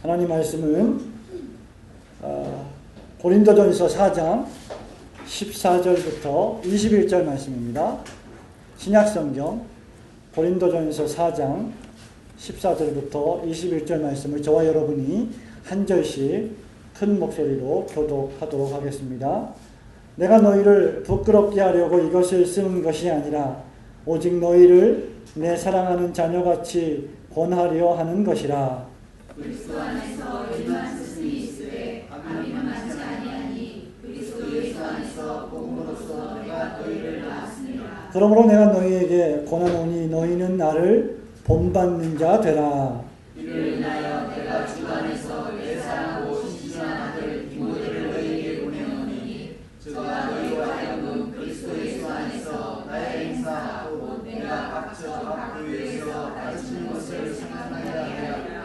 하나님 말씀은 고린도전서 4장 14절부터 21절 말씀입니다. 신약성경 고린도전서 4장 14절부터 21절 말씀을 저와 여러분이 한 절씩 큰 목소리로 교독하도록 하겠습니다. 내가 너희를 부끄럽게 하려고 이것을 쓰는 것이 아니라 오직 너희를 내 사랑하는 자녀같이 권하려 하는 것이라. 그리스도 안에서 일만 스승이 있으되 아비는 많지 아니하니 그리스도 예수 안에서 복음으로써 내가 너희를 낳았으니라. 그러므로 내가 너희에게 권하노니 너희는 나를 본받는 자 되라. 이를 인하여 내가 주 안에서 내 사랑하고 신실한 아들 디모데를 너희에게 보내노니 저가 너희와 하여금 그리스도 예수 안에서 나의 행사 곧 내가 각처 각 교회에서 가르치는 것을 생각나게 하리라.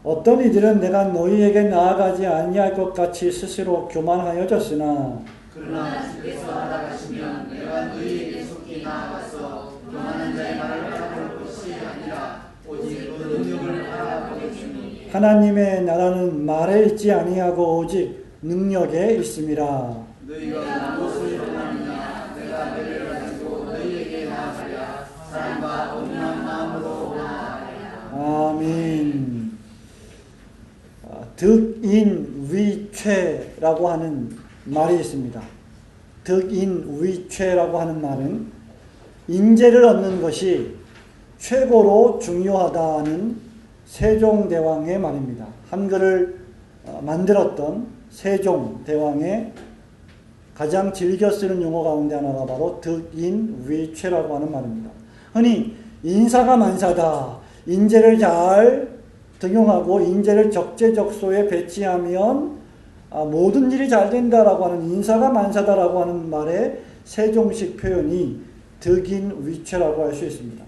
어떤 이들은 내가 너희에게 나아가지 아니할 것 같이 스스로 교만하여졌으나 그러나 주께서 알아가시면 내가 너희에게 속히 나아가서 교만한 자의 말을 알아볼 것이 아니라 오직 그 능력을 알아보겠으니 하나님의 나라는 말에 있지 아니하고 오직 능력에 있음이라. 너희가 무엇을 원하느냐 내가 너희를 가지고 너희에게 나아가랴. 사랑과 온유한 마음으로 나아가랴. 아멘. 득인위최라고 하는 말이 있습니다. 득인위최라고 하는 말은 인재를 얻는 것이 최고로 중요하다는 세종대왕의 말입니다. 한글을 만들었던 세종대왕의 가장 즐겨 쓰는 용어 가운데 하나가 바로 득인위최라고 하는 말입니다. 흔히 인사가 만사다. 인재를 잘 등용하고 인재를 적재적소에 배치하면 모든 일이 잘 된다라고 하는 인사가 만사다라고 하는 말의 세종식 표현이 득인위최라고 할 수 있습니다.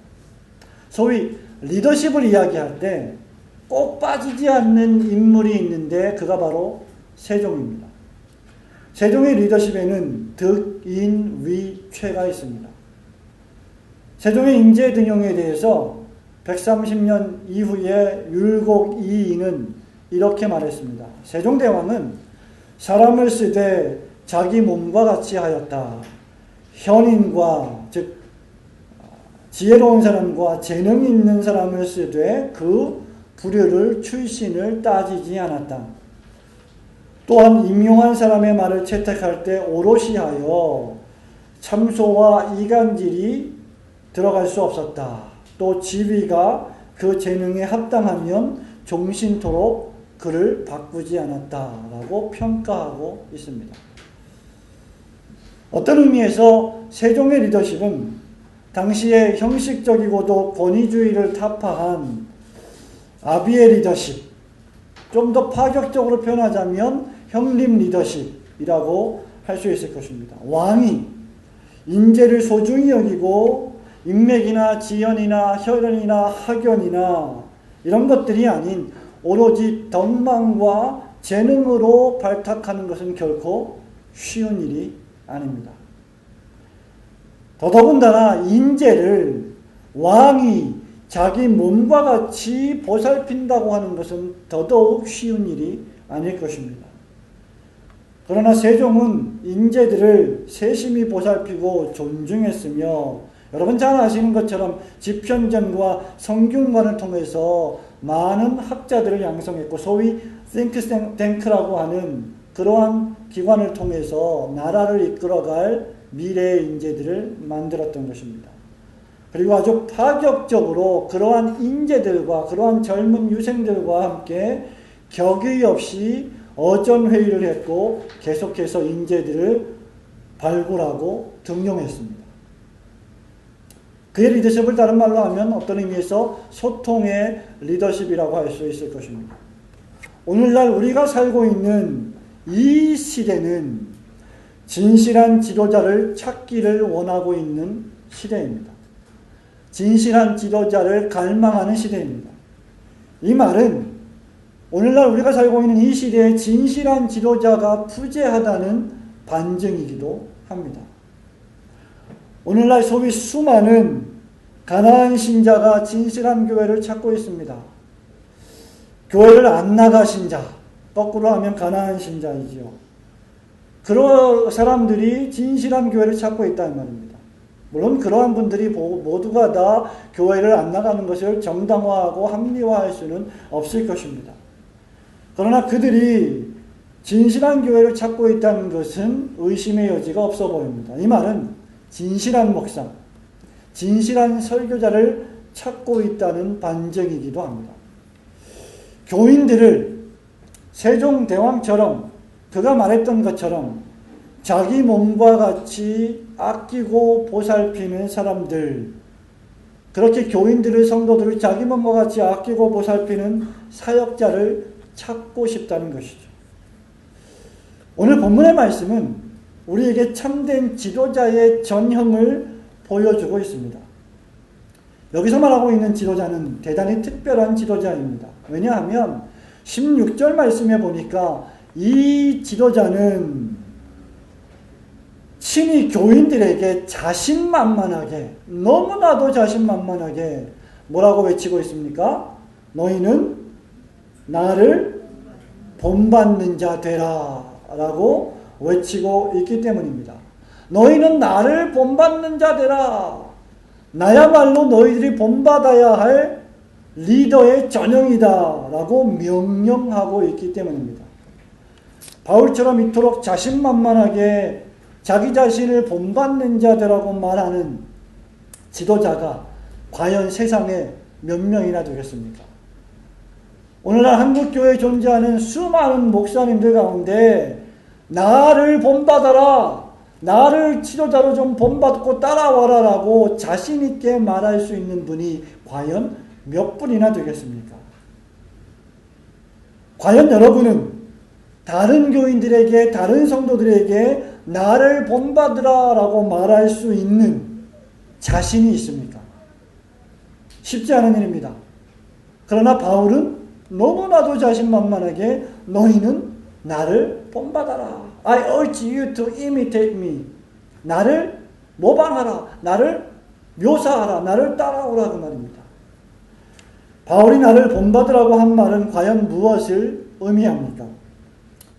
소위 리더십을 이야기할 때 꼭 빠지지 않는 인물이 있는데 그가 바로 세종입니다. 세종의 리더십에는 득인위최가 있습니다. 세종의 인재 등용에 대해서 130년 이후에 율곡 이인은 이렇게 말했습니다. 세종대왕은 사람을 쓰되 자기 몸과 같이 하였다. 현인과 즉 지혜로운 사람과 재능 있는 사람을 쓰되 그 부류를 출신을 따지지 않았다. 또한 임용한 사람의 말을 채택할 때 오롯이 하여 참소와 이간질이 들어갈 수 없었다. 또 지위가 그 재능에 합당하면 종신토록 그를 바꾸지 않았다라고 평가하고 있습니다. 어떤 의미에서 세종의 리더십은 당시에 형식적이고도 권위주의를 타파한 아비의 리더십, 좀 더 파격적으로 표현하자면 형림 리더십이라고 할 수 있을 것입니다. 왕이 인재를 소중히 여기고 인맥이나 지연이나 혈연이나 학연이나 이런 것들이 아닌 오로지 덕망과 재능으로 발탁하는 것은 결코 쉬운 일이 아닙니다. 더더군다나 인재를 왕이 자기 몸과 같이 보살핀다고 하는 것은 더더욱 쉬운 일이 아닐 것입니다. 그러나 세종은 인재들을 세심히 보살피고 존중했으며 여러분 잘 아시는 것처럼 집현전과 성균관을 통해서 많은 학자들을 양성했고 소위 띵크탱크라고 하는 그러한 기관을 통해서 나라를 이끌어갈 미래의 인재들을 만들었던 것입니다. 그리고 아주 파격적으로 그러한 인재들과 그러한 젊은 유생들과 함께 격의 없이 어전회의를 했고 계속해서 인재들을 발굴하고 등용했습니다. 그의 리더십을 다른 말로 하면 어떤 의미에서 소통의 리더십이라고 할 수 있을 것입니다. 오늘날 우리가 살고 있는 이 시대는 진실한 지도자를 찾기를 원하고 있는 시대입니다. 진실한 지도자를 갈망하는 시대입니다. 이 말은 오늘날 우리가 살고 있는 이 시대에 진실한 지도자가 부재하다는 반증이기도 합니다. 오늘날 소위 수많은 가난한 신자가 진실한 교회를 찾고 있습니다. 교회를 안 나가신 자, 거꾸로 하면 가난한 신자이지요. 그런 사람들이 진실한 교회를 찾고 있다는 말입니다. 물론 그러한 분들이 모두가 다 교회를 안 나가는 것을 정당화하고 합리화할 수는 없을 것입니다. 그러나 그들이 진실한 교회를 찾고 있다는 것은 의심의 여지가 없어 보입니다. 이 말은 진실한 목사, 진실한 설교자를 찾고 있다는 반증이기도 합니다. 교인들을 세종대왕처럼 그가 말했던 것처럼 자기 몸과 같이 아끼고 보살피는 사람들, 그렇게 교인들을, 성도들을 자기 몸과 같이 아끼고 보살피는 사역자를 찾고 싶다는 것이죠. 오늘 본문의 말씀은 우리에게 참된 지도자의 전형을 보여주고 있습니다. 여기서 말하고 있는 지도자는 대단히 특별한 지도자입니다. 왜냐하면 16절 말씀에 보니까 이 지도자는 친히 교인들에게 자신만만하게, 너무나도 자신만만하게 뭐라고 외치고 있습니까? 너희는 나를 본받는 자 되라 라고 외치고 있기 때문입니다. 너희는 나를 본받는 자 되라. 나야말로 너희들이 본받아야 할 리더의 전형이다 라고 명령하고 있기 때문입니다. 바울처럼 이토록 자신만만하게 자기 자신을 본받는 자들하고 말하는 지도자가 과연 세상에 몇 명이나 되겠습니까? 오늘날 한국교회에 존재하는 수많은 목사님들 가운데 나를 본받아라, 나를 지도자로 좀 본받고 따라와라 라고 자신있게 말할 수 있는 분이 과연 몇 분이나 되겠습니까? 과연 여러분은 다른 교인들에게, 다른 성도들에게 나를 본받으라 라고 말할 수 있는 자신이 있습니까? 쉽지 않은 일입니다. 그러나 바울은 너무나도 자신만만하게 너희는 나를 본받아라. I urge you to imitate me. 나를 모방하라. 나를 묘사하라. 나를 따라오라 그 말입니다. 바울이 나를 본받으라고 한 말은 과연 무엇을 의미합니까?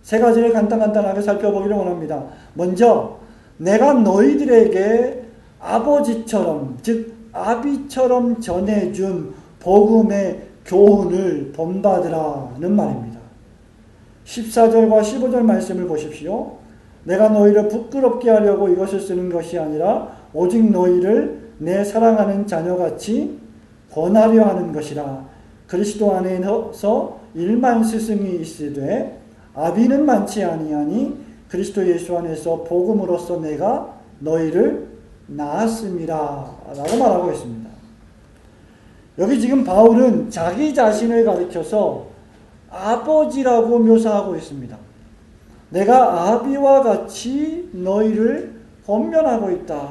세 가지를 간단하게 살펴보기를 원합니다. 먼저 내가 너희들에게 아버지처럼, 즉 아비처럼 전해준 복음의 교훈을 본받으라는 말입니다. 14절과 15절 말씀을 보십시오. 내가 너희를 부끄럽게 하려고 이것을 쓰는 것이 아니라 오직 너희를 내 사랑하는 자녀같이 권하려 하는 것이라. 그리스도 안에서 1만 스승이 있으되 아비는 많지 아니하니 그리스도 예수 안에서 복음으로써 내가 너희를 낳았음이라 라고 말하고 있습니다. 여기 지금 바울은 자기 자신을 가리켜서 아버지라고 묘사하고 있습니다. 내가 아비와 같이 너희를 권면하고 있다.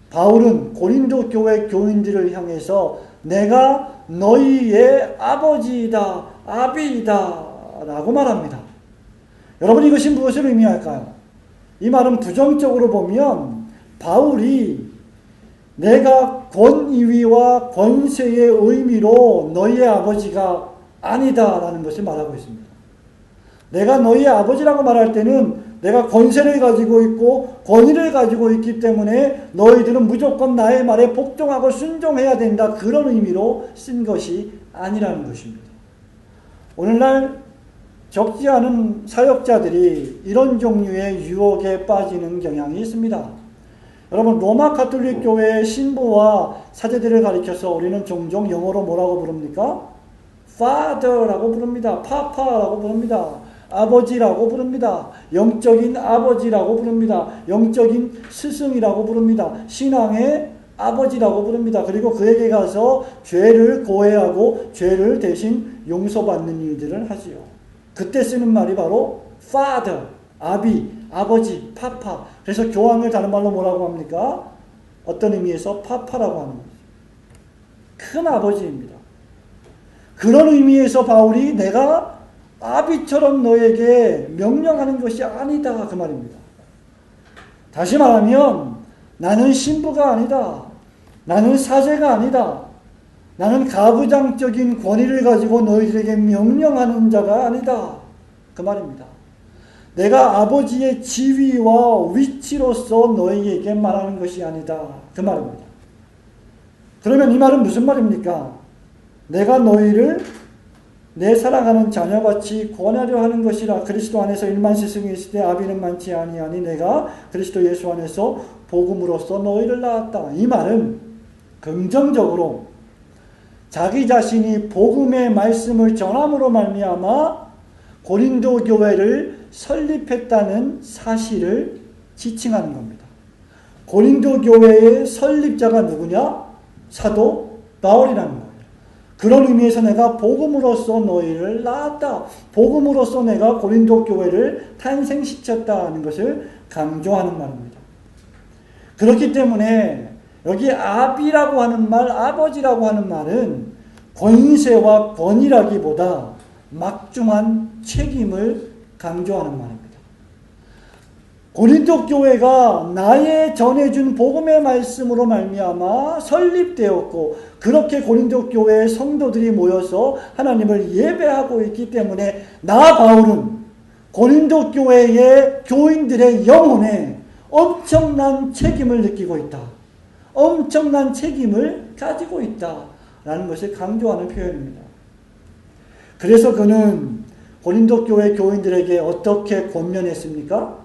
바울은 고린도 교회 교인들을 향해서 내가 너희의 아버지이다, 아비이다 라고 말합니다. 여러분, 이것이 무엇을 의미할까요? 이 말은 부정적으로 보면 바울이 내가 권위와 권세의 의미로 너희의 아버지가 아니다 라는 것을 말하고 있습니다. 내가 너희의 아버지라고 말할 때는 내가 권세를 가지고 있고 권위를 가지고 있기 때문에 너희들은 무조건 나의 말에 복종하고 순종해야 된다, 그런 의미로 쓴 것이 아니라는 것입니다. 오늘날 적지 않은 사역자들이 이런 종류의 유혹에 빠지는 경향이 있습니다. 여러분, 로마 가톨릭 교회의 신부와 사제들을 가리켜서 우리는 종종 영어로 뭐라고 부릅니까? Father라고 부릅니다. 파파라고 부릅니다. 아버지라고 부릅니다. 영적인 아버지라고 부릅니다. 영적인 스승이라고 부릅니다. 신앙의 아버지라고 부릅니다. 그리고 그에게 가서 죄를 고해하고 죄를 대신 용서받는 일들을 하지요. 그때 쓰는 말이 바로 Father, 아비, 아버지, 파파. 그래서 교황을 다른 말로 뭐라고 합니까? 어떤 의미에서 파파라고 하는 거죠. 큰 아버지입니다. 그런 의미에서 바울이 내가 아비처럼 너에게 명령하는 것이 아니다 그 말입니다. 다시 말하면 나는 신부가 아니다. 나는 사제가 아니다. 나는 가부장적인 권위를 가지고 너희들에게 명령하는 자가 아니다. 그 말입니다. 내가 아버지의 지위와 위치로서 너희에게 말하는 것이 아니다. 그 말입니다. 그러면 이 말은 무슨 말입니까? 내가 너희를 내 사랑하는 자녀같이 권하려 하는 것이라. 그리스도 안에서 일만 스승이 있을 때 아비는 많지 아니하니 내가 그리스도 예수 안에서 복음으로써 너희를 낳았다. 이 말은 긍정적으로 자기 자신이 복음의 말씀을 전함으로 말미암아 고린도 교회를 설립했다는 사실을 지칭하는 겁니다. 고린도 교회의 설립자가 누구냐? 사도 바울이라는 거예요. 그런 의미에서 내가 복음으로써 너희를 낳았다. 복음으로써 내가 고린도 교회를 탄생시켰다는 것을 강조하는 말입니다. 그렇기 때문에 여기 아비라고 하는 말, 아버지라고 하는 말은 권세와 권위라기보다 막중한 책임을 강조하는 말입니다. 고린도 교회가 나의 전해준 복음의 말씀으로 말미암아 설립되었고, 그렇게 고린도 교회의 성도들이 모여서 하나님을 예배하고 있기 때문에 나 바울은 고린도 교회의 교인들의 영혼에 엄청난 책임을 느끼고 있다. 엄청난 책임을 가지고 있다라는 것을 강조하는 표현입니다. 그래서 그는 고린도 교회 교인들에게 어떻게 권면했습니까?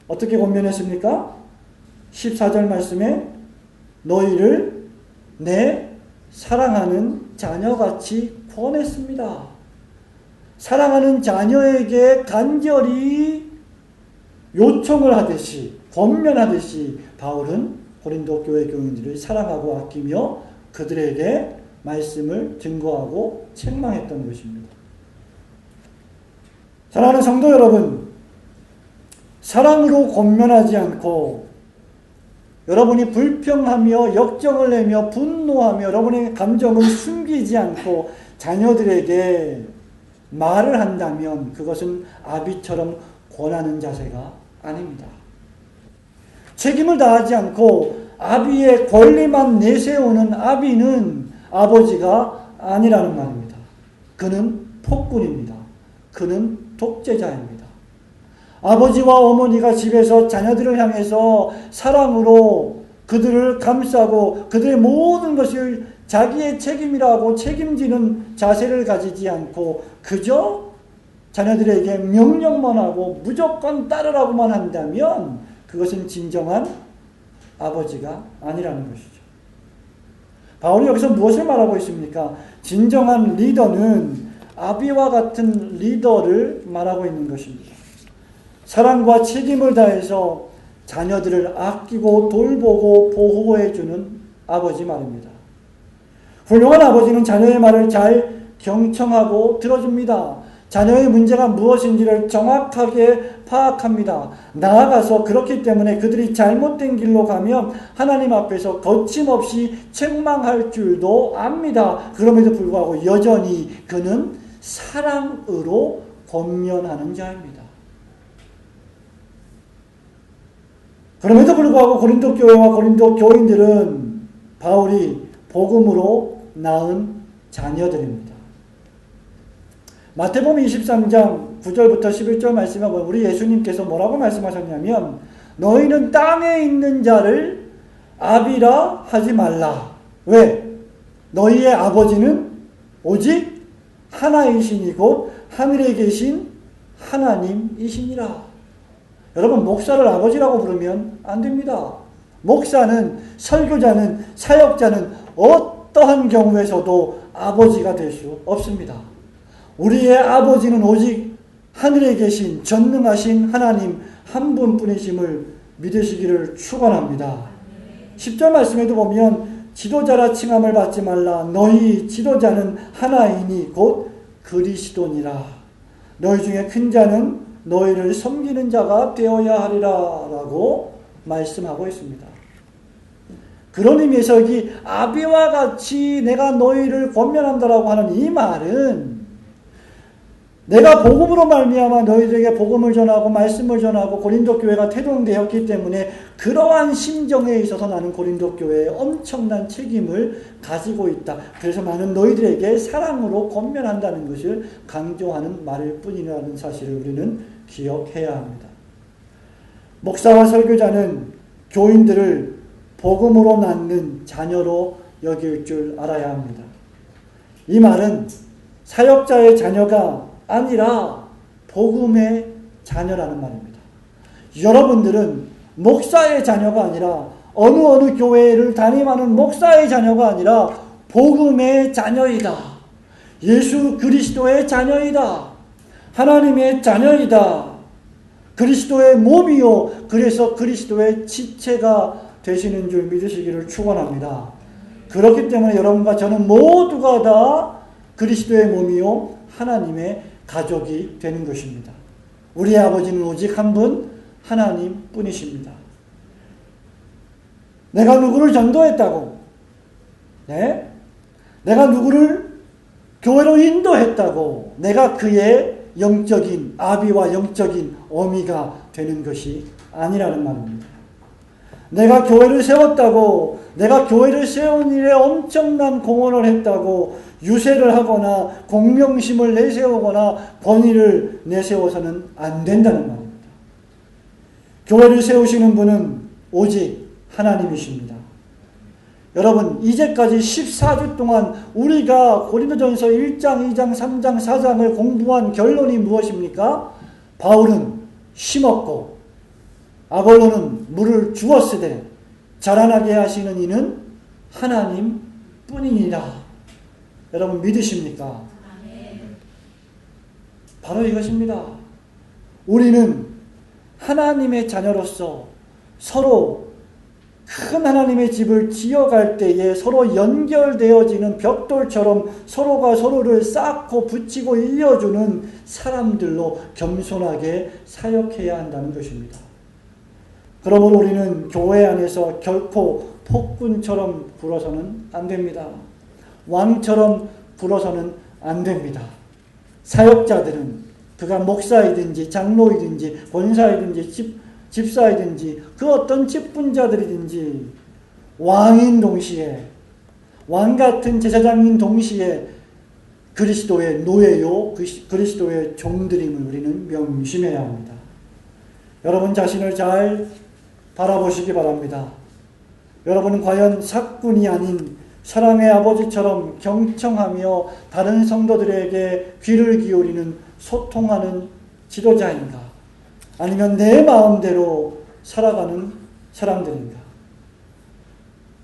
어떻게 권면했습니까? 14절 말씀에 너희를 내 사랑하는 자녀같이 권했습니다. 사랑하는 자녀에게 간절히 요청을 하듯이, 권면하듯이 바울은 고린도 교회 교인들을 사랑하고 아끼며 그들에게 말씀을 증거하고 책망했던 것입니다. 사랑하는 성도 여러분, 사랑으로 권면하지 않고 여러분이 불평하며 역정을 내며 분노하며 여러분의 감정을 숨기지 않고 자녀들에게 말을 한다면 그것은 아비처럼 권하는 자세가 아닙니다. 책임을 다하지 않고 아비의 권리만 내세우는 아비는 아버지가 아니라는 말입니다. 그는 폭군입니다. 그는 독재자입니다. 아버지와 어머니가 집에서 자녀들을 향해서 사랑으로 그들을 감싸고 그들의 모든 것을 자기의 책임이라고 책임지는 자세를 가지지 않고 그저 자녀들에게 명령만 하고 무조건 따르라고만 한다면 그것은 진정한 아버지가 아니라는 것이죠. 바울이 여기서 무엇을 말하고 있습니까? 진정한 리더는 아비와 같은 리더를 말하고 있는 것입니다. 사랑과 책임을 다해서 자녀들을 아끼고 돌보고 보호해주는 아버지 말입니다. 훌륭한 아버지는 자녀의 말을 잘 경청하고 들어줍니다. 자녀의 문제가 무엇인지를 정확하게 파악합니다. 나아가서 그렇기 때문에 그들이 잘못된 길로 가면 하나님 앞에서 거침없이 책망할 줄도 압니다. 그럼에도 불구하고 여전히 그는 사랑으로 권면하는 자입니다. 그럼에도 불구하고 고린도 교회와 고린도 교인들은 바울이 복음으로 낳은 자녀들입니다. 마태복음 23장 9절부터 11절 말씀에 보면 우리 예수님께서 뭐라고 말씀하셨냐면 너희는 땅에 있는 자를 아비라 하지 말라. 왜? 너희의 아버지는 오직 하나이시니 곧 하늘에 계신 하나님이시니라. 여러분, 목사를 아버지라고 부르면 안 됩니다. 목사는, 설교자는, 사역자는 어떠한 경우에서도 아버지가 될 수 없습니다. 우리의 아버지는 오직 하늘에 계신 전능하신 하나님 한 분뿐이심을 믿으시기를 축원합니다. 10절 말씀에도 보면 지도자라 칭함을 받지 말라. 너희 지도자는 하나이니 곧 그리스도니라. 너희 중에 큰 자는 너희를 섬기는 자가 되어야 하리라 라고 말씀하고 있습니다. 그런 의미에서 여기 아비와 같이 내가 너희를 권면한다라고 하는 이 말은 내가 복음으로 말미암아 너희들에게 복음을 전하고 말씀을 전하고 고린도 교회가 태동되었기 때문에 그러한 심정에 있어서 나는 고린도 교회에 엄청난 책임을 가지고 있다. 그래서 나는 너희들에게 사랑으로 권면한다는 것을 강조하는 말일 뿐이라는 사실을 우리는 기억해야 합니다. 목사와 설교자는 교인들을 복음으로 낳는 자녀로 여길 줄 알아야 합니다. 이 말은 사역자의 자녀가 아니라 복음의 자녀라는 말입니다. 여러분들은 목사의 자녀가 아니라 어느 교회를 담임하는 목사의 자녀가 아니라 복음의 자녀이다. 예수 그리스도의 자녀이다. 하나님의 자녀이다. 그리스도의 몸이요. 그래서 그리스도의 지체가 되시는 줄 믿으시기를 축원합니다. 그렇기 때문에 여러분과 저는 모두가 다 그리스도의 몸이요. 하나님의 가족이 되는 것입니다. 우리의 아버지는 오직 한 분 하나님 뿐이십니다. 내가 누구를 전도했다고, 네? 내가 누구를 교회로 인도했다고 내가 그의 영적인 아비와 영적인 어미가 되는 것이 아니라는 말입니다. 내가 교회를 세웠다고, 내가 교회를 세운 일에 엄청난 공헌을 했다고 유세를 하거나 공명심을 내세우거나 권위를 내세워서는 안 된다는 말입니다. 교회를 세우시는 분은 오직 하나님이십니다. 여러분, 이제까지 14주 동안 우리가 고린도전서 1장, 2장, 3장, 4장을 공부한 결론이 무엇입니까? 바울은 심었고 아볼로는 물을 주었으되 자라나게 하시는 이는 하나님 뿐이니라. 여러분 믿으십니까? 바로 이것입니다. 우리는 하나님의 자녀로서 서로 큰 하나님의 집을 지어갈 때에 서로 연결되어지는 벽돌처럼 서로가 서로를 쌓고 붙이고 이어주는 사람들로 겸손하게 사역해야 한다는 것입니다. 그러므로 우리는 교회 안에서 결코 폭군처럼 굴어서는 안 됩니다. 왕처럼 굴어서는 안 됩니다. 사역자들은 그가 목사이든지 장로이든지 권사이든지 집사이든지 그 어떤 직분자들이든지 왕인 동시에 왕같은 제사장인 동시에 그리스도의 노예요 그리스도의 종들임을 우리는 명심해야 합니다. 여러분 자신을 잘 바라보시기 바랍니다. 여러분은 과연 사꾼이 아닌 사랑의 아버지처럼 경청하며 다른 성도들에게 귀를 기울이는 소통하는 지도자인가? 아니면 내 마음대로 살아가는 사람들인가?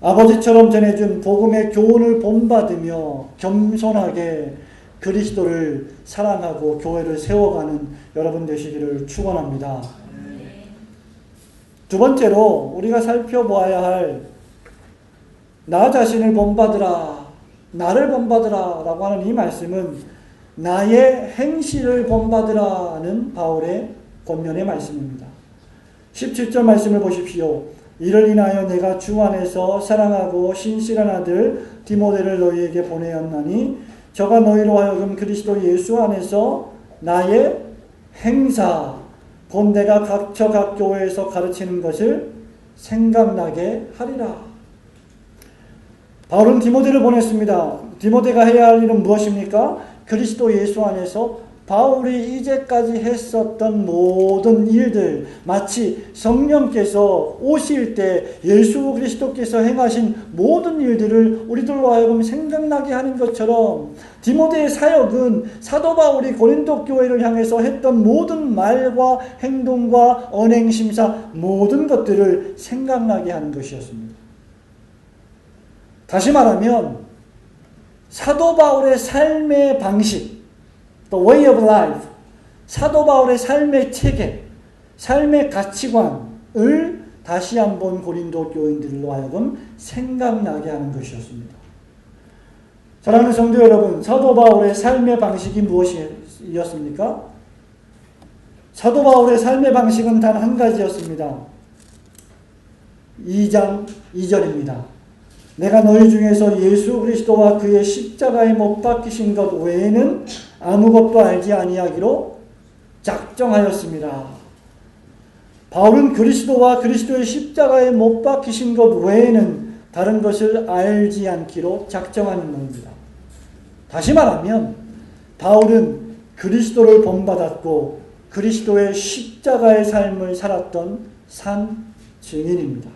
아버지처럼 전해준 복음의 교훈을 본받으며 겸손하게 그리스도를 사랑하고 교회를 세워가는 여러분 되시기를 축원합니다. 두 번째로 우리가 살펴보아야 할 나 자신을 본받으라, 나를 본받으라 라고 하는 이 말씀은 나의 행실을 본받으라는 바울의 권면의 말씀입니다. 17절 말씀을 보십시오. 이를 인하여 내가 주 안에서 사랑하고 신실한 아들 디모데를 너희에게 보내었나니 저가 너희로 하여금 그리스도 예수 안에서 나의 행사 곧 내가 각 교회에서 가르치는 것을 생각나게 하리라. 바울은 디모데를 보냈습니다. 디모데가 해야 할 일은 무엇입니까? 그리스도 예수 안에서 바울이 이제까지 했었던 모든 일들, 마치 성령께서 오실 때 예수 그리스도께서 행하신 모든 일들을 우리들로 하여금 생각나게 하는 것처럼 디모데의 사역은 사도 바울이 고린도 교회를 향해서 했던 모든 말과 행동과 언행심사 모든 것들을 생각나게 하는 것이었습니다. 다시 말하면 사도 바울의 삶의 방식, The way of life, 사도 바울의 삶의 체계, 삶의 가치관을 다시 한번 고린도 교인들로 하여금 생각나게 하는 것이었습니다. 사랑하는 성도 여러분, 사도 바울의 삶의 방식이 무엇이었습니까? 사도 바울의 삶의 방식은 단 한 가지였습니다. 2장 2절입니다. 내가 너희 중에서 예수 그리스도와 그의 십자가에 못 박히신 것 외에는 아무것도 알지 아니하기로 작정하였습니다. 바울은 그리스도와 그리스도의 십자가에 못 박히신 것 외에는 다른 것을 알지 않기로 작정하는 겁니다. 다시 말하면 바울은 그리스도를 본받았고 그리스도의 십자가의 삶을 살았던 산 증인입니다.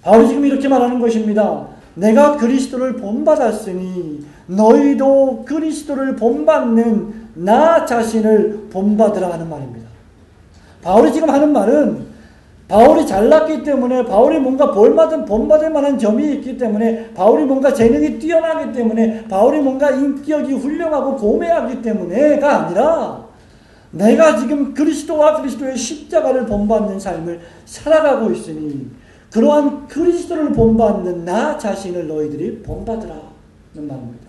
바울이 지금 이렇게 말하는 것입니다. 내가 그리스도를 본받았으니 너희도 그리스도를 본받는 나 자신을 본받으라 하는 말입니다. 바울이 지금 하는 말은 바울이 잘났기 때문에, 바울이 뭔가 본받을 만한 점이 있기 때문에, 바울이 뭔가 재능이 뛰어나기 때문에, 바울이 뭔가 인격이 훌륭하고 고매하기 때문에가 아니라 내가 지금 그리스도와 그리스도의 십자가를 본받는 삶을 살아가고 있으니 그러한 그리스도를 본받는 나 자신을 너희들이 본받으라는 말입니다.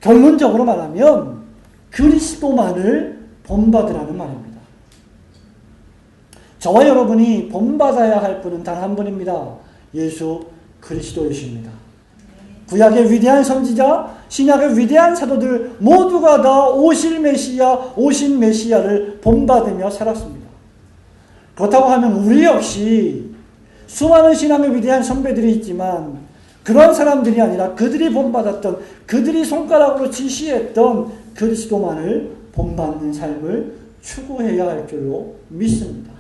결론적으로 말하면 그리스도만을 본받으라는 말입니다. 저와 여러분이 본받아야 할 분은 단 한 분입니다. 예수 그리스도이십니다. 구약의 위대한 선지자, 신약의 위대한 사도들 모두가 다 오신 메시아를 본받으며 살았습니다. 그렇다고 하면 우리 역시 수많은 신앙의 위대한 선배들이 있지만 그런 사람들이 아니라 그들이 본받았던, 그들이 손가락으로 지시했던 그리스도만을 본받는 삶을 추구해야 할 줄로 믿습니다.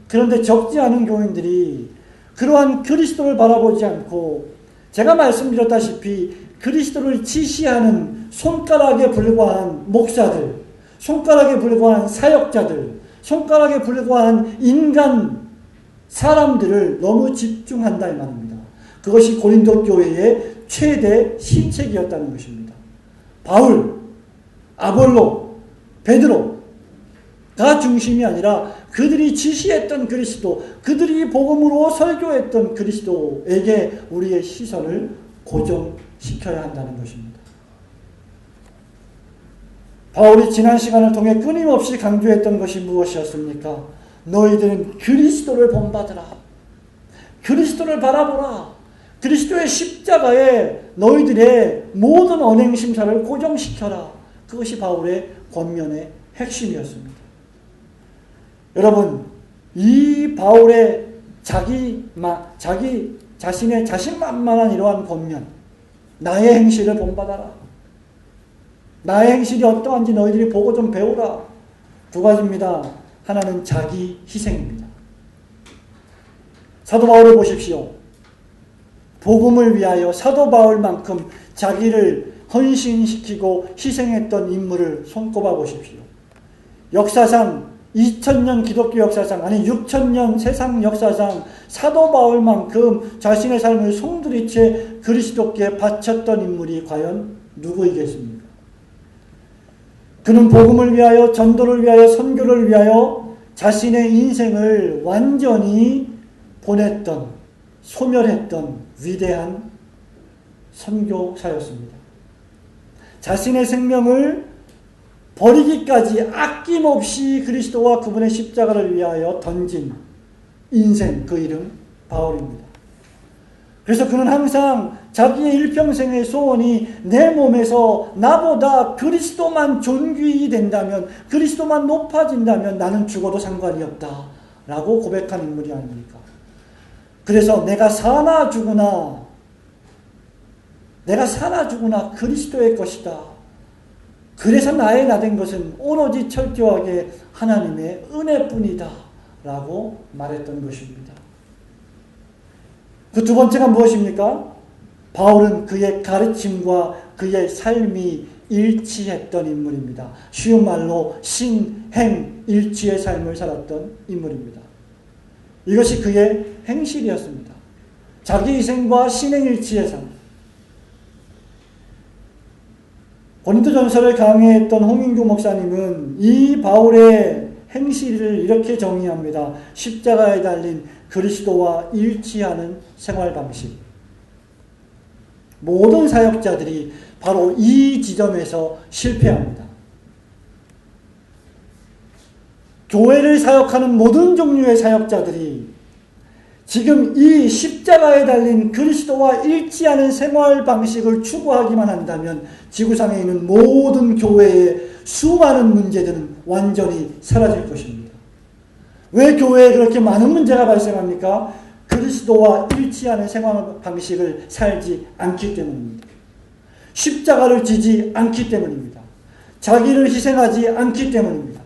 그런데 적지 않은 교인들이 그러한 그리스도를 바라보지 않고 제가 말씀드렸다시피 그리스도를 지시하는 손가락에 불과한 목사들, 손가락에 불과한 사역자들, 손가락에 불과한 인간 사람들을 너무 집중한다 이 말입니다. 그것이 고린도 교회의 최대 실책이었다는 것입니다. 바울, 아볼로, 베드로가 중심이 아니라 그들이 지시했던 그리스도, 그들이 복음으로 설교했던 그리스도에게 우리의 시선을 고정시켜야 한다는 것입니다. 바울이 지난 시간을 통해 끊임없이 강조했던 것이 무엇이었습니까? 너희들은 그리스도를 본받으라. 그리스도를 바라보라. 그리스도의 십자가에 너희들의 모든 언행심사를 고정시켜라. 그것이 바울의 권면의 핵심이었습니다. 여러분, 이 바울의 자기 자신의 자신만만한 이러한 권면, 나의 행실을 본받아라. 나의 행실이 어떠한지 너희들이 보고 좀 배우라. 두 가지입니다. 하나는 자기 희생입니다. 사도 바울을 보십시오. 복음을 위하여 사도 바울만큼 자기를 헌신시키고 희생했던 인물을 손꼽아 보십시오. 역사상 2000년 기독교 역사상, 아니 6000년 세상 역사상 사도 바울만큼 자신의 삶을 송두리째 그리스도께 바쳤던 인물이 과연 누구이겠습니까? 그는 복음을 위하여, 전도를 위하여, 선교를 위하여 자신의 인생을 완전히 보냈던, 소멸했던 위대한 선교사였습니다. 자신의 생명을 버리기까지 아낌없이 그리스도와 그분의 십자가를 위하여 던진 인생, 그 이름 바울입니다. 그래서 그는 항상 자기의 일평생의 소원이 내 몸에서 나보다 그리스도만 존귀히 된다면, 그리스도만 높아진다면 나는 죽어도 상관이 없다 라고 고백한 인물이 아닙니까? 그래서 내가 사나 죽으나 그리스도의 것이다. 그래서 나의 나 된 것은 오로지 철저하게 하나님의 은혜뿐이다 라고 말했던 것입니다. 그 두 번째가 무엇입니까? 바울은 그의 가르침과 그의 삶이 일치했던 인물입니다. 쉬운 말로 신행 일치의 삶을 살았던 인물입니다. 이것이 그의 행실이었습니다. 자기 희생과 신행 일치의 삶. 고린도전서를 강의했던 홍인규 목사님은 이 바울의 행실을 이렇게 정의합니다. 십자가에 달린 그리스도와 일치하는 생활 방식. 모든 사역자들이 바로 이 지점에서 실패합니다. 교회를 사역하는 모든 종류의 사역자들이 지금 이 십자가에 달린 그리스도와 일치하는 생활 방식을 추구하기만 한다면 지구상에 있는 모든 교회의 수많은 문제들은 완전히 사라질 것입니다. 왜 교회에 그렇게 많은 문제가 발생합니까? 그리스도와 일치하는 생활 방식을 살지 않기 때문입니다. 십자가를 지지 않기 때문입니다. 자기를 희생하지 않기 때문입니다.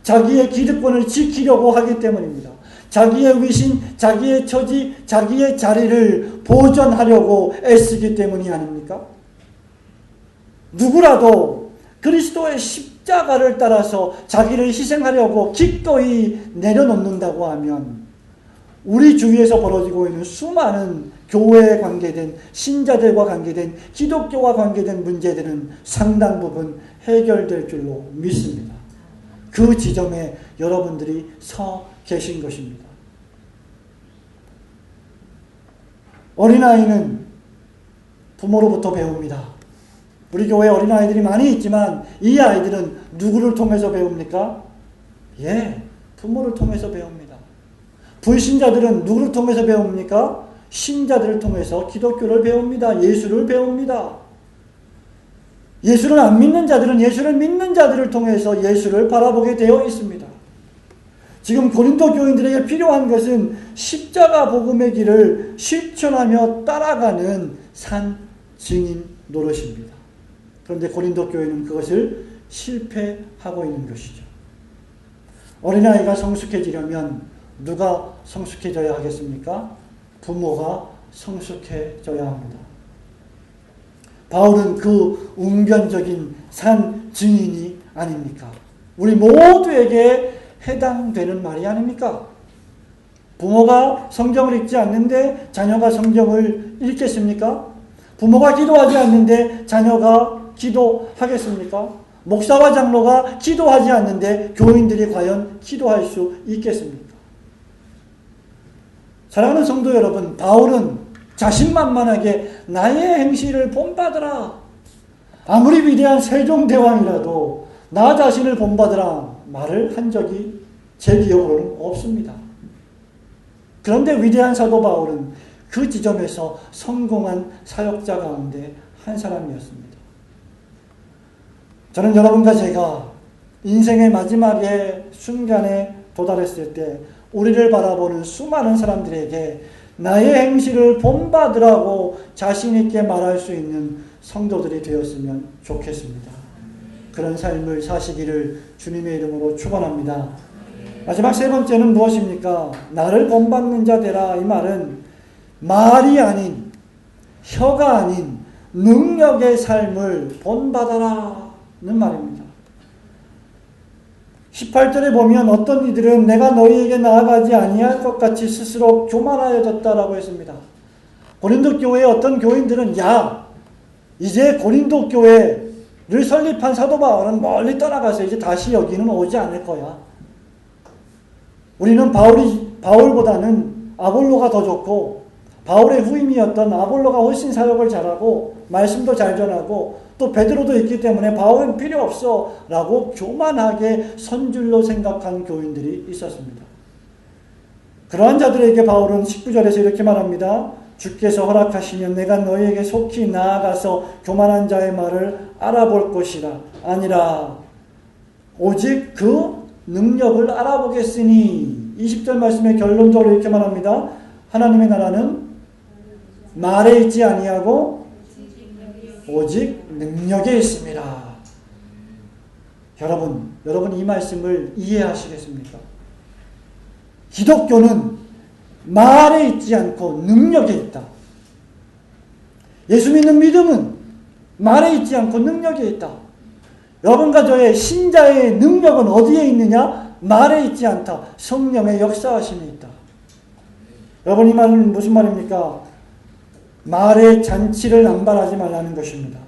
자기의 기득권을 지키려고 하기 때문입니다. 자기의 위신, 자기의 처지, 자기의 자리를 보존하려고 애쓰기 때문이 아닙니까? 누구라도 그리스도의 십자가를 따라서 자기를 희생하려고 기꺼이 내려놓는다고 하면 우리 주위에서 벌어지고 있는 수많은 교회에 관계된 신자들과 관계된 기독교와 관계된 문제들은 상당 부분 해결될 줄로 믿습니다. 그 지점에 여러분들이 서 계신 것입니다. 어린아이는 부모로부터 배웁니다. 우리 교회에 어린아이들이 많이 있지만 이 아이들은 누구를 통해서 배웁니까? 부모를 통해서 배웁니다. 불신자들은 누구를 통해서 배웁니까? 신자들을 통해서 기독교를 배웁니다. 예수를 배웁니다. 예수를 안 믿는 자들은 예수를 믿는 자들을 통해서 예수를 바라보게 되어 있습니다. 지금 고린도 교인들에게 필요한 것은 십자가 복음의 길을 실천하며 따라가는 산 증인 노릇입니다. 그런데 고린도 교회는 그것을 실패하고 있는 것이죠. 어린아이가 성숙해지려면 누가 성숙해져야 하겠습니까? 부모가 성숙해져야 합니다. 바울은 그 웅변적인 산 증인이 아닙니까? 우리 모두에게 해당되는 말이 아닙니까? 부모가 성경을 읽지 않는데 자녀가 성경을 읽겠습니까? 부모가 기도하지 않는데 자녀가 기도하겠습니까? 목사와 장로가 기도하지 않는데 교인들이 과연 기도할 수 있겠습니까? 사랑하는 성도 여러분, 바울은 자신만만하게 나의 행실을 본받으라. 아무리 위대한 세종대왕이라도 나 자신을 본받으라 말을 한 적이 제 기억으로는 없습니다. 그런데 위대한 사도 바울은 그 지점에서 성공한 사역자 가운데 한 사람이었습니다. 저는 여러분과 제가 인생의 마지막의 순간에 도달했을 때 우리를 바라보는 수많은 사람들에게 나의 행실을 본받으라고 자신 있게 말할 수 있는 성도들이 되었으면 좋겠습니다. 그런 삶을 사시기를 주님의 이름으로 축원합니다. 마지막 세 번째는 무엇입니까? 나를 본받는 자 되라. 이 말은 말이 아닌, 혀가 아닌 능력의 삶을 본받아라는 말입니다. 18절에 보면 어떤 이들은 내가 너희에게 나아가지 아니할 것 같이 스스로 교만하여졌다라고 했습니다. 고린도 교회의 어떤 교인들은 이제 고린도 교회를 설립한 사도 바울은 멀리 떠나가서 이제 다시 여기는 오지 않을 거야. 우리는 바울보다는 아볼로가 더 좋고 바울의 후임이었던 아볼로가 훨씬 사역을 잘하고 말씀도 잘 전하고 또 베드로도 있기 때문에 바울은 필요 없어 라고 교만하게 선줄로 생각한 교인들이 있었습니다. 그러한 자들에게 바울은 19절에서 이렇게 말합니다. 주께서 허락하시면 내가 너희에게 속히 나아가서 교만한 자의 말을 알아볼 것이라. 아니라 오직 그 능력을 알아보겠으니. 20절 말씀에 결론적으로 이렇게 말합니다. 하나님의 나라는 말에 있지 아니하고 오직 능력에 있습니다. 여러분 이 말씀을 이해하시겠습니까? 기독교는 말에 있지 않고 능력에 있다. 예수 믿는 믿음은 말에 있지 않고 능력에 있다. 여러분과 저의 신자의 능력은 어디에 있느냐? 말에 있지 않다. 성령의 역사하심이 있다. 여러분 이 말은 무슨 말입니까? 말의 잔치를 남발하지 말라는 것입니다.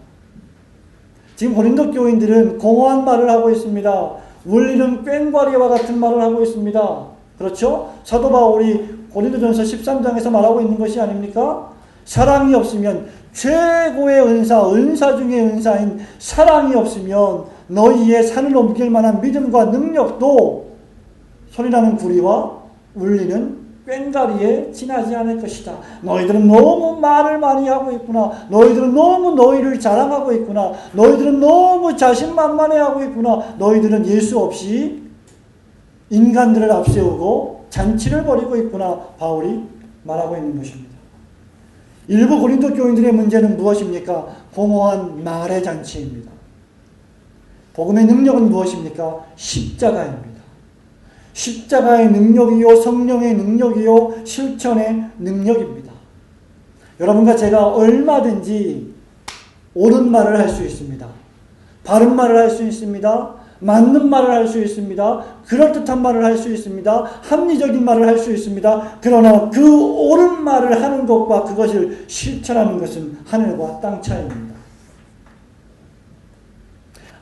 지금 고린도 교인들은 공허한 말을 하고 있습니다. 울리는 꽹과리와 같은 말을 하고 있습니다. 그렇죠? 사도 바울이 고린도전서 13장에서 말하고 있는 것이 아닙니까? 사랑이 없으면 최고의 은사 중의 은사인 사랑이 없으면 너희의 산을 옮길 만한 믿음과 능력도 소리나는 구리와 울리는 꽹가리에 지나지 않을 것이다. 너희들은 너무 말을 많이 하고 있구나. 너희들은 너무 너희를 자랑하고 있구나. 너희들은 너무 자신만만해하고 있구나. 너희들은 예수 없이 인간들을 앞세우고 잔치를 벌이고 있구나. 바울이 말하고 있는 것입니다. 일부 고린도 교인들의 문제는 무엇입니까? 공허한 말의 잔치입니다. 복음의 능력은 무엇입니까? 십자가입니다. 십자가의 능력이요, 성령의 능력이요, 실천의 능력입니다. 여러분과 제가 얼마든지 옳은 말을 할 수 있습니다. 바른 말을 할 수 있습니다. 맞는 말을 할 수 있습니다. 그럴듯한 말을 할 수 있습니다. 합리적인 말을 할 수 있습니다. 그러나 그 옳은 말을 하는 것과 그것을 실천하는 것은 하늘과 땅 차이입니다.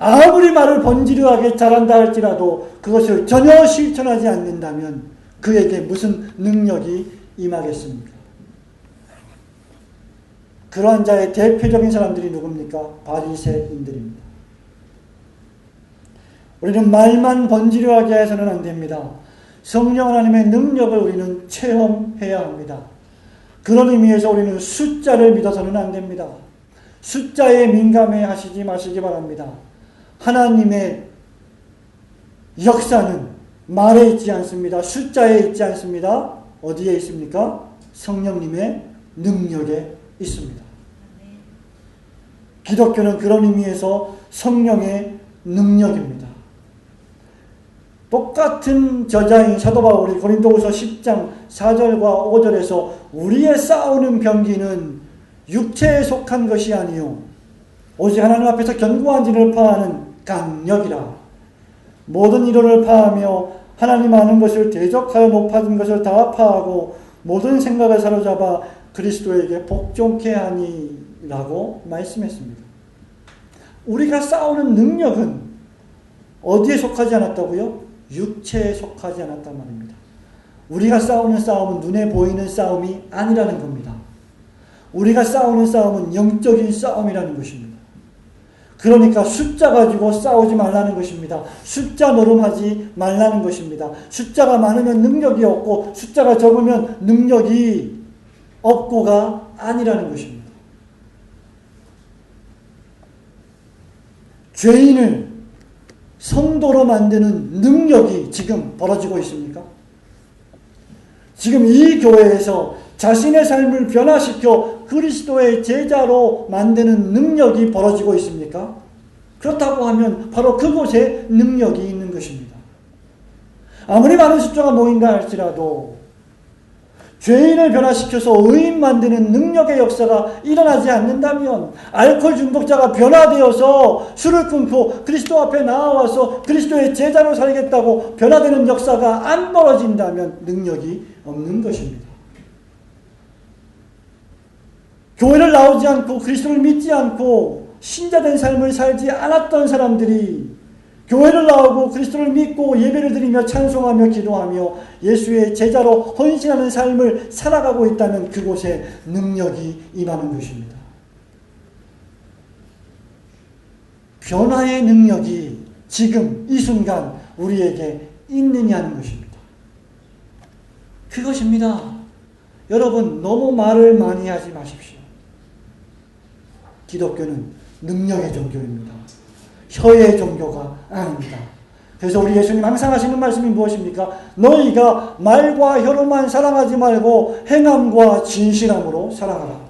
아무리 말을 번지르하게 잘한다 할지라도 그것을 전혀 실천하지 않는다면 그에게 무슨 능력이 임하겠습니까? 그러한 자의 대표적인 사람들이 누굽니까? 바리새인들입니다. 우리는 말만 번지르하게 해서는 안 됩니다. 성령 하나님의 능력을 우리는 체험해야 합니다. 그런 의미에서 우리는 숫자를 믿어서는 안 됩니다. 숫자에 민감해 하시지 마시기 바랍니다. 하나님의 역사는 말에 있지 않습니다. 숫자에 있지 않습니다. 어디에 있습니까? 성령님의 능력에 있습니다. 기독교는 그런 의미에서 성령의 능력입니다. 똑같은 저자인 사도 바울이 고린도후서 10장 4절과 5절에서 우리의 싸우는 병기는 육체에 속한 것이 아니요 오직 하나님 앞에서 견고한 진을 파하는 강력이라. 모든 이론을 파하며 하나님 아는 것을 대적하여 높아진 것을 다 파하고 모든 생각을 사로잡아 그리스도에게 복종케 하니라고 말씀했습니다. 우리가 싸우는 능력은 어디에 속하지 않았다고요? 육체에 속하지 않았단 말입니다. 우리가 싸우는 싸움은 눈에 보이는 싸움이 아니라는 겁니다. 우리가 싸우는 싸움은 영적인 싸움이라는 것입니다. 그러니까 숫자 가지고 싸우지 말라는 것입니다. 숫자 노름하지 말라는 것입니다. 숫자가 많으면 능력이 없고 숫자가 적으면 능력이 없고가 아니라는 것입니다. 죄인을 성도로 만드는 능력이 지금 벌어지고 있습니까? 지금 이 교회에서 자신의 삶을 변화시켜 그리스도의 제자로 만드는 능력이 벌어지고 있습니까? 그렇다고 하면 바로 그곳에 능력이 있는 것입니다. 아무리 많은 숫자가 모인다 할지라도 죄인을 변화시켜서 의인 만드는 능력의 역사가 일어나지 않는다면, 알코올 중독자가 변화되어서 술을 끊고 그리스도 앞에 나와서 그리스도의 제자로 살겠다고 변화되는 역사가 안 벌어진다면 능력이 없는 것입니다. 교회를 나오지 않고 그리스도를 믿지 않고 신자된 삶을 살지 않았던 사람들이 교회를 나오고 그리스도를 믿고 예배를 드리며 찬송하며 기도하며 예수의 제자로 헌신하는 삶을 살아가고 있다면 그곳에 능력이 임하는 것입니다. 변화의 능력이 지금 이 순간 우리에게 있느냐는 것입니다. 그것입니다. 여러분, 너무 말을 많이 하지 마십시오. 기독교는 능력의 종교입니다. 혀의 종교가 아닙니다. 그래서 우리 예수님 항상 하시는 말씀이 무엇입니까? 너희가 말과 혀로만 사랑하지 말고 행함과 진실함으로 사랑하라.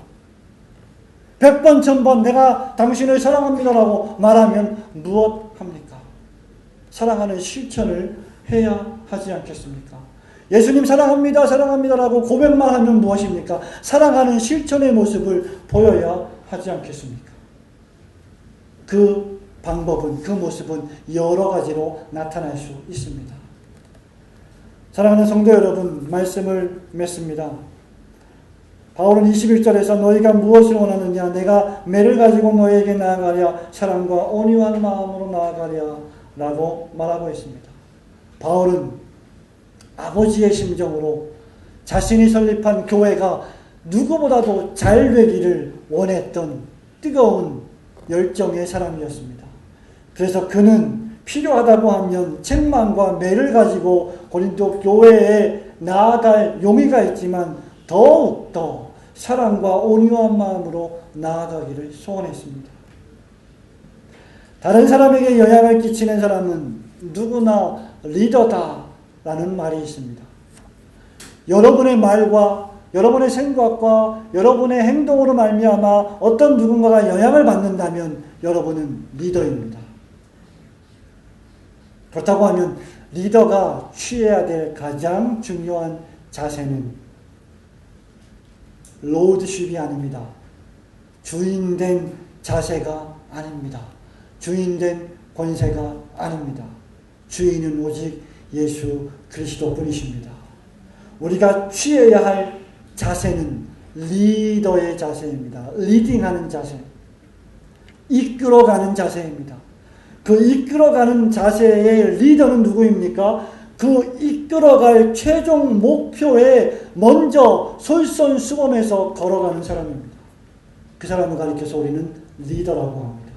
100번 1000번 내가 당신을 사랑합니다라고 말하면 무엇합니까? 사랑하는 실천을 해야 하지 않겠습니까? 예수님 사랑합니다 사랑합니다라고 고백만 하면 무엇입니까? 사랑하는 실천의 모습을 보여야 하지 않겠습니까? 그 방법은, 그 모습은 여러 가지로 나타날 수 있습니다. 사랑하는 성도 여러분, 말씀을 맺습니다. 바울은 21절에서 너희가 무엇을 원하느냐? 내가 매를 가지고 너희에게 나아가랴. 사랑과 온유한 마음으로 나아가랴. 라고 말하고 있습니다. 바울은 아버지의 심정으로 자신이 설립한 교회가 누구보다도 잘 되기를 원했던 뜨거운 열정의 사람이었습니다. 그래서 그는 필요하다고 하면 책망과 매를 가지고 고린도 교회에 나아갈 용의가 있지만 더욱더 사랑과 온유한 마음으로 나아가기를 소원했습니다. 다른 사람에게 영향을 끼치는 사람은 누구나 리더다라는 말이 있습니다. 여러분의 말과 여러분의 생각과 여러분의 행동으로 말미암아 어떤 누군가가 영향을 받는다면 여러분은 리더입니다. 그렇다고 하면 리더가 취해야 될 가장 중요한 자세는 로드십이 아닙니다. 주인된 자세가 아닙니다. 주인된 권세가 아닙니다. 주인은 오직 예수 그리스도뿐이십니다. 우리가 취해야 할 자세는 리더의 자세입니다. 리딩하는 자세, 이끌어가는 자세입니다. 그 이끌어가는 자세의 리더는 누구입니까? 그 이끌어갈 최종 목표에 먼저 솔선수범해서 걸어가는 사람입니다. 그 사람을 가리켜서 우리는 리더라고 합니다.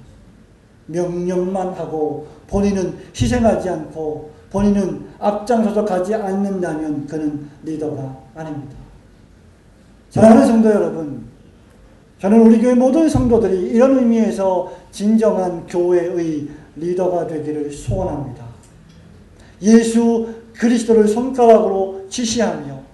명령만 하고 본인은 희생하지 않고 본인은 앞장서서 가지 않는다면 그는 리더가 아닙니다. 사랑하는 성도 여러분, 저는 우리 교회 모든 성도들이 이런 의미에서 진정한 교회의 리더가 되기를 소원합니다. 예수 그리스도를 손가락으로 지시하며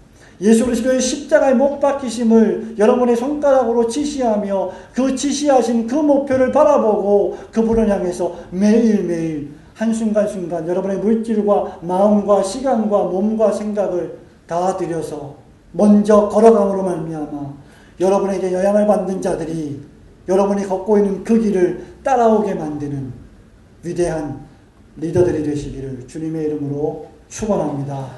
예수 그리스도의 십자가에 못 박히심을 여러분의 손가락으로 지시하며 그 지시하신 그 목표를 바라보고 그분을 향해서 매일매일 한순간순간 여러분의 물질과 마음과 시간과 몸과 생각을 다 들여서 먼저 걸어감으로 말미암아 여러분에게 영향을 받는 자들이 여러분이 걷고 있는 그 길을 따라오게 만드는 위대한 리더들이 되시기를 주님의 이름으로 축원합니다.